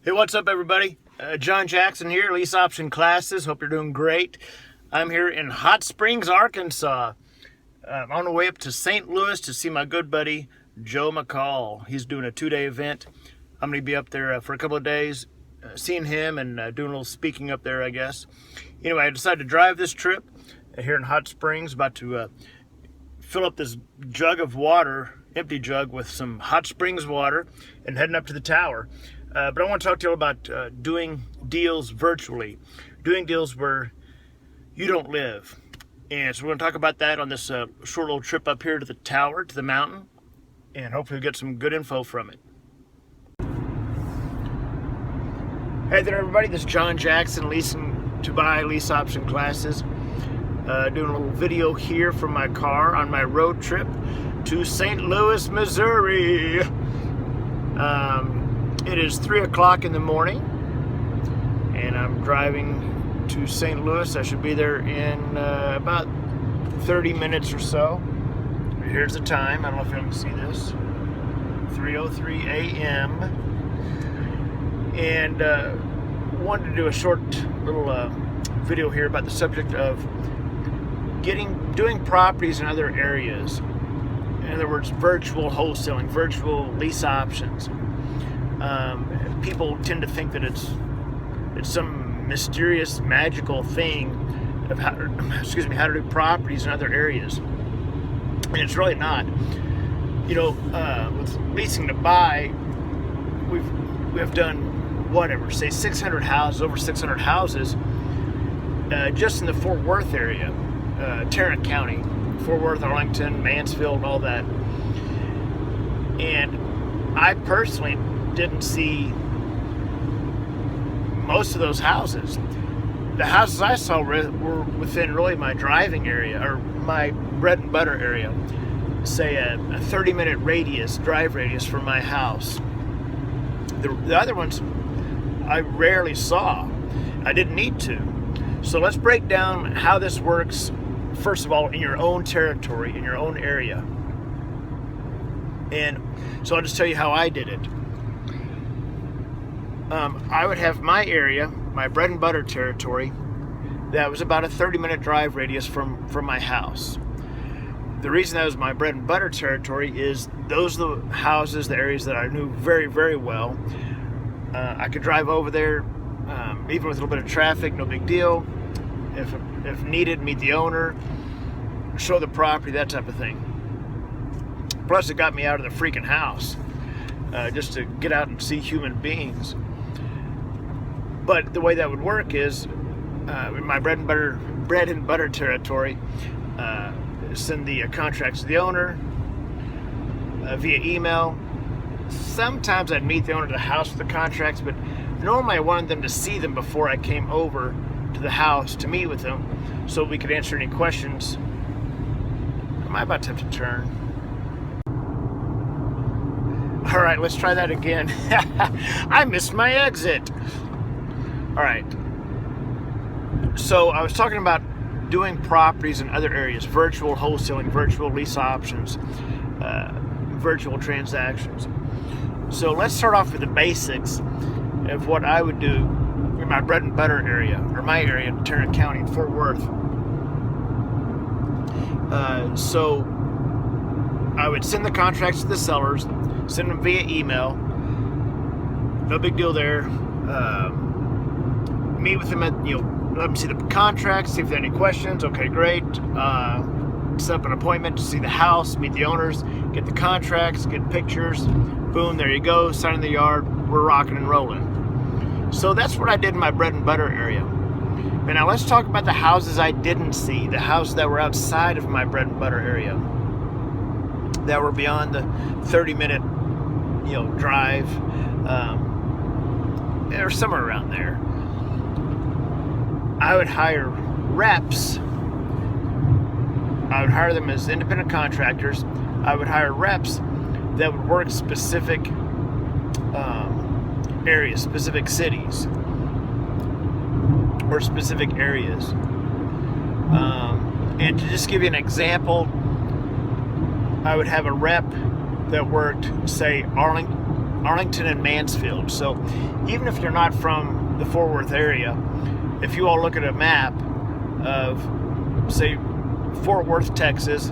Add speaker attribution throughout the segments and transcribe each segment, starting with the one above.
Speaker 1: Hey, what's up, everybody? John Jackson here, Lease Option Classes. Hope you're doing great. I'm here in Hot Springs, Arkansas. I'm on the way up to St. Louis to see my good buddy, Joe McCall. He's doing a 2-day event. I'm going to be up there for a couple of days, seeing him and doing a little speaking up there, I guess. Anyway, I decided to drive this trip here in Hot Springs, about to fill up this jug of water, empty jug, with some Hot Springs water and heading up to the tower. But I want to talk to you about doing deals virtually, doing deals where you don't live. And so we're going to talk about that on this short little trip up here to the tower, to the mountain, and hopefully get some good info from it. Hey there, everybody. This is John Jackson, leasing to buy lease option classes. Doing a little video here from my car on my road trip to St. Louis, Missouri. It is 3 o'clock in the morning, and I'm driving to St. Louis. I should be there in about 30 minutes or so. Here's the time. I don't know if you can see this. 3:03 a.m. And wanted to do a short little video here about the subject of doing properties in other areas. In other words, virtual wholesaling, virtual lease options. People tend to think that it's some mysterious, magical thing of how to do properties in other areas, and it's really not. You know, with leasing to buy, we've done whatever, say 600 houses, over 600 houses, just in the Fort Worth area, Tarrant County, Fort Worth, Arlington, Mansfield, all that. And I personally didn't see most of those houses. The houses I saw were within really my driving area, or my bread and butter area, say a 30-minute drive radius from my house. The other ones I rarely saw. I didn't need to. So let's break down how this works, first of all, in your own territory, in your own area. And so I'll just tell you how I did it. I would have my area, my bread and butter territory, that was about a 30-minute drive radius from my house. The reason that was my bread and butter territory is those are the houses, the areas that I knew very, very well. I could drive over there, even with a little bit of traffic, no big deal. If needed, meet the owner, show the property, that type of thing. Plus, it got me out of the freaking house, just to get out and see human beings. But the way that would work is, in my bread and butter territory, send the contracts to the owner via email. Sometimes I'd meet the owner at the house with the contracts, but normally I wanted them to see them before I came over to the house to meet with them, so we could answer any questions. Am I about to have to turn? All right, let's try that again. I missed my exit. All right. So I was talking about doing properties in other areas, virtual wholesaling, virtual lease options, virtual transactions. So let's start off with the basics of what I would do in my bread and butter area, or my area in Tarrant County, Fort Worth. So I would send the contracts to the sellers, send them via email. No big deal there. Meet with them let them see the contracts, see if they have any questions. Okay, great. Set up an appointment to see the house, meet the owners, get the contracts, get pictures. Boom, there you go. Sign in the yard. We're rocking and rolling. So that's what I did in my bread and butter area. But now let's talk about the houses I didn't see, the houses that were outside of my bread and butter area, that were beyond the 30-minute, drive, or somewhere around there. I would hire reps. I would hire them as independent contractors. I would hire reps that would work specific areas, specific cities, or specific areas. And to just give you an example, I would have a rep that worked, say, Arlington and Mansfield. So even if you're not from the Fort Worth area, if you all look at a map of, say, Fort Worth, Texas,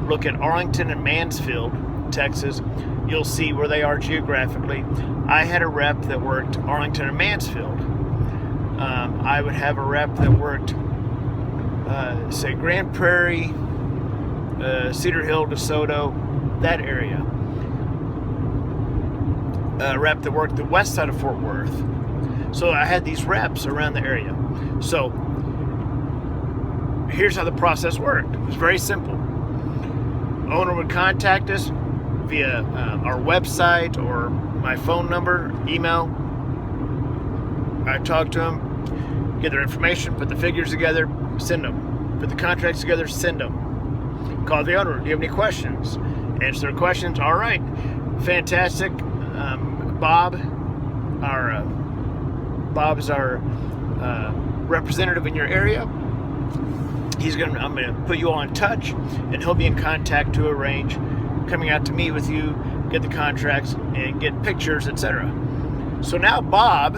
Speaker 1: look at Arlington and Mansfield, Texas, you'll see where they are geographically. I had a rep that worked Arlington and Mansfield. I would have a rep that worked, say, Grand Prairie, Cedar Hill, DeSoto, that area. A rep that worked the west side of Fort Worth. So I had these reps around the area. So here's how the process worked. It was very simple. Owner would contact us via our website or my phone number, email. I'd talk to them, get their information, put the figures together, send them. Put the contracts together, send them. Call the owner. Do you have any questions? Answer their questions. All right. Fantastic. Bob is our representative in your area. I'm going to put you all in touch, and he'll be in contact to arrange coming out to meet with you, get the contracts, and get pictures, etc. So now Bob,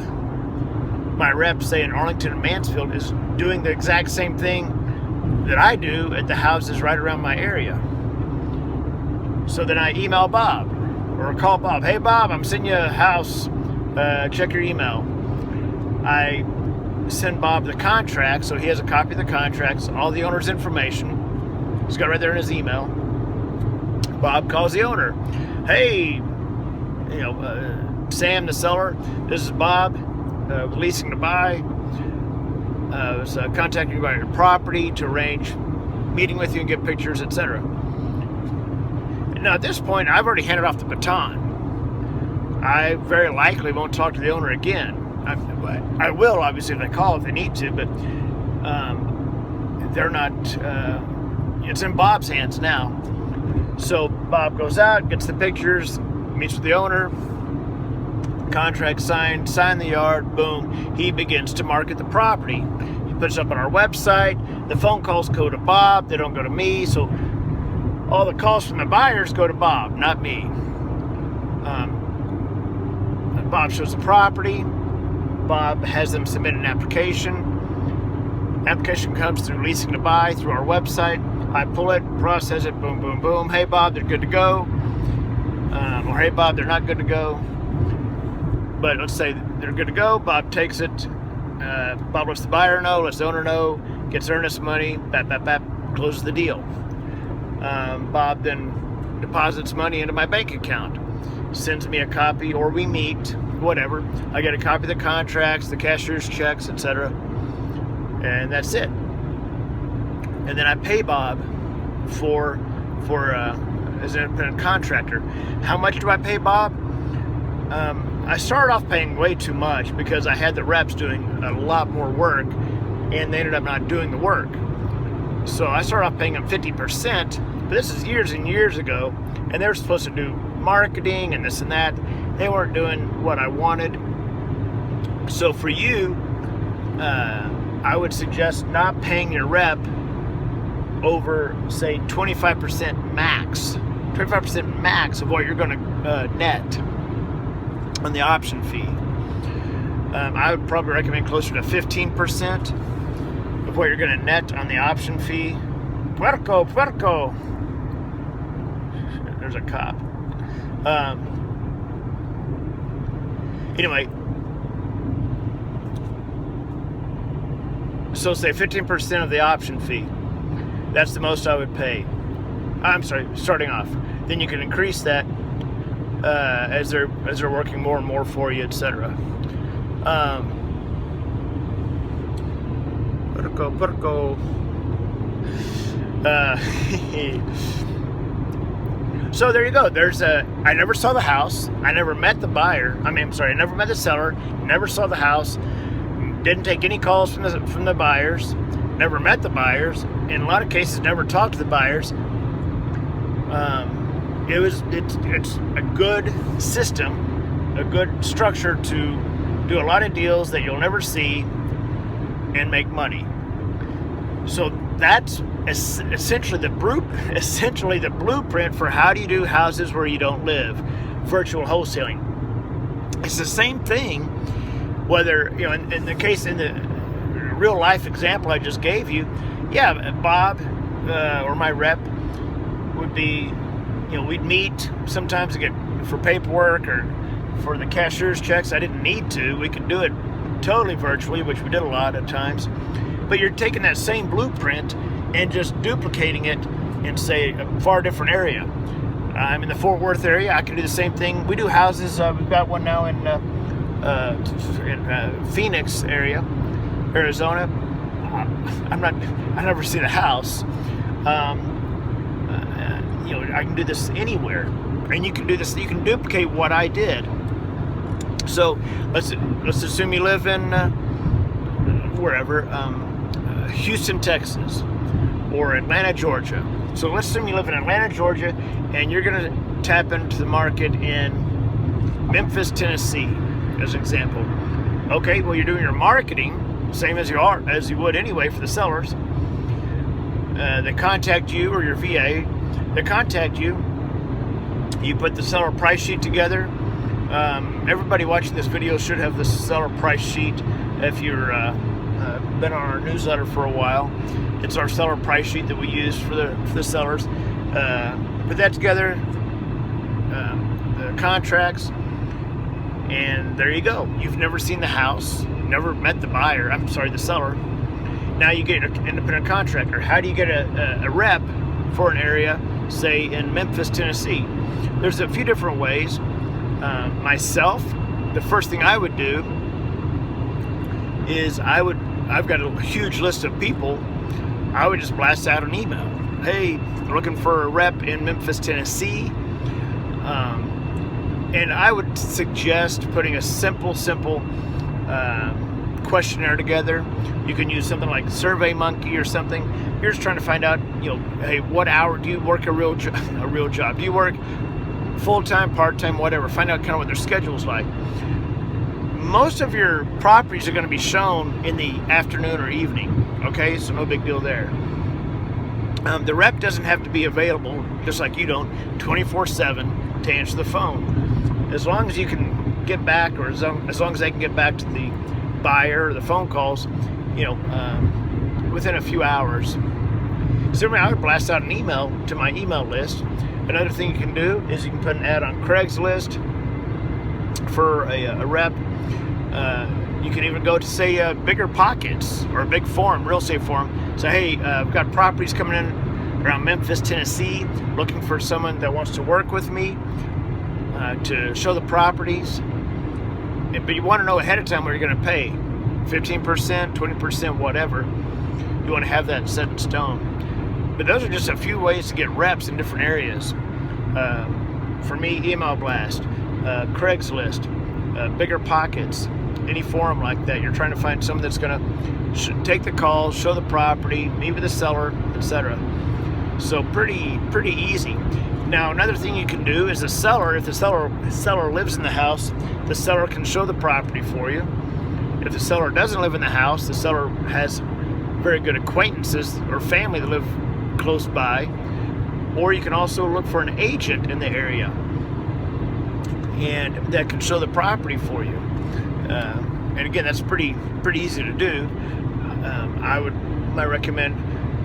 Speaker 1: my rep, say in Arlington and Mansfield, is doing the exact same thing that I do at the houses right around my area. So then I email Bob or call Bob. Hey Bob, I'm sending you a house. Check your email. I send Bob the contract, so he has a copy of the contracts, all the owner's information. He's got it right there in his email. Bob calls the owner. Hey, Sam, the seller. This is Bob, leasing to buy. I was contacting you about your property to arrange meeting with you and get pictures, etc. Now at this point, I've already handed off the baton. I very likely won't talk to the owner again. I will, obviously, if they call if they need to, but they're not. It's in Bob's hands now. So Bob goes out, gets the pictures, meets with the owner, contract signed, sign the yard, boom. He begins to market the property. He puts it up on our website. The phone calls go to Bob. They don't go to me. So all the calls from the buyers go to Bob, not me. Bob shows the property. Bob has them submit an application. Application comes through Leasing to Buy through our website. I pull it, process it, boom, boom, boom. Hey, Bob, they're good to go. Or hey, Bob, they're not good to go. But let's say they're good to go. Bob takes it. Bob lets the buyer know, lets the owner know, gets earnest money, closes the deal. Bob then deposits money into my bank account, sends me a copy, or we meet, whatever. I get a copy of the contracts, the cashier's checks, etc. And that's it. And then I pay Bob for as an independent contractor. How much do I pay Bob? I started off paying way too much because I had the reps doing a lot more work, and they ended up not doing the work. So I started off paying them 50%, but this is years and years ago, and they were supposed to do marketing and this and that. They weren't doing what I wanted. So for you, I would suggest not paying your rep over, say, 25% max. 25% max of what you're going to net on the option fee. I would probably recommend closer to 15% of what you're going to net on the option fee. Puerco. There's a cop. Anyway, so say 15% of the option fee. That's the most I would pay. I'm sorry, starting off. Then you can increase that as they're working more and more for you, etc. Puerco. So there you go. I never saw the house. I never met the buyer. I never met the seller. Never saw the house. Didn't take any calls from the buyers. Never met the buyers. In a lot of cases, never talked to the buyers. It's a good system, a good structure to do a lot of deals that you'll never see and make money. So that's essentially the blueprint for how do you do houses where you don't live. Virtual wholesaling. It's the same thing, whether, in the case, in the real life example I just gave you, yeah, Bob or my rep would be, we'd meet sometimes to get for paperwork or for the cashier's checks. I didn't need to. We could do it totally virtually, which we did a lot of times. But you're taking that same blueprint and just duplicating it in, say, a far different area. I'm in the Fort Worth area. I can do the same thing. We do houses. We've got one now in Phoenix area, Arizona. I never seen a house. I can do this anywhere, and you can do this. You can duplicate what I did. So let's assume you live in wherever, Houston, Texas, or Atlanta, Georgia. So let's assume you live in Atlanta, Georgia, and you're going to tap into the market in Memphis, Tennessee, as an example. Okay, well, you're doing your marketing same as you would anyway for the sellers. They contact you, or your VA. They contact you. You put the seller price sheet together. Everybody watching this video should have the seller price sheet. If you're been on our newsletter for a while, it's our seller price sheet that we use for the sellers. Put that together, the contracts, and there you go. You've never seen the house, never met the buyer. I'm sorry, the seller. Now you get an independent contractor. How do you get a rep for an area, say in Memphis, Tennessee? There's a few different ways. Myself, the first thing I would do is I've got a huge list of people. I would just blast out an email. Hey, looking for a rep in Memphis, Tennessee. And I would suggest putting a simple questionnaire together. You can use something like SurveyMonkey or something. You're just trying to find out, hey, what hour do you work a real job? Do you work full-time, part-time, whatever? Find out kind of what their schedule's like. Most of your properties are going to be shown in the afternoon or evening, okay? So no big deal there. The rep doesn't have to be available, just like you don't, 24/7 to answer the phone. As long as you can get back, or as long as they can get back to the buyer or the phone calls, within a few hours. So I would blast out an email to my email list. Another thing you can do is you can put an ad on Craigslist for a rep. You can even go to, say, Bigger Pockets or a big forum, real estate forum. Say, hey, I've got properties coming in around Memphis, Tennessee, looking for someone that wants to work with me to show the properties. But you want to know ahead of time what you're going to pay. 15%, 20%, whatever. You want to have that set in stone. But those are just a few ways to get reps in different areas. For me, email blast, Craigslist, Bigger Pockets, any forum like that. You're trying to find someone that's going to take the call, show the property, meet with the seller, etc. So pretty easy. Now, another thing you can do is the seller, if the seller lives in the house, the seller can show the property for you. If the seller doesn't live in the house, the seller has very good acquaintances or family that live close by. Or you can also look for an agent in the area and that can show the property for you. And again, that's pretty easy to do. I might recommend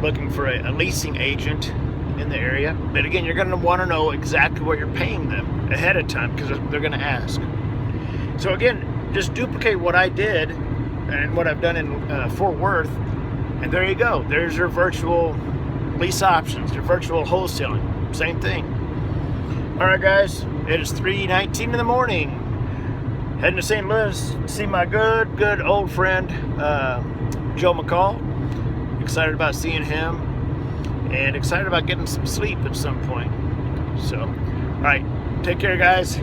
Speaker 1: looking for a leasing agent in the area. But again, you're going to want to know exactly what you're paying them ahead of time, because they're going to ask. So again, just duplicate what I did and what I've done in Fort Worth, and there you go. There's your virtual lease options, your virtual wholesaling. Same thing. All right, guys, it is 3:19 in the morning. Heading to St. Louis to see my good old friend Joe McCall. Excited about seeing him, and excited about getting some sleep at some point. So, all right, take care, guys.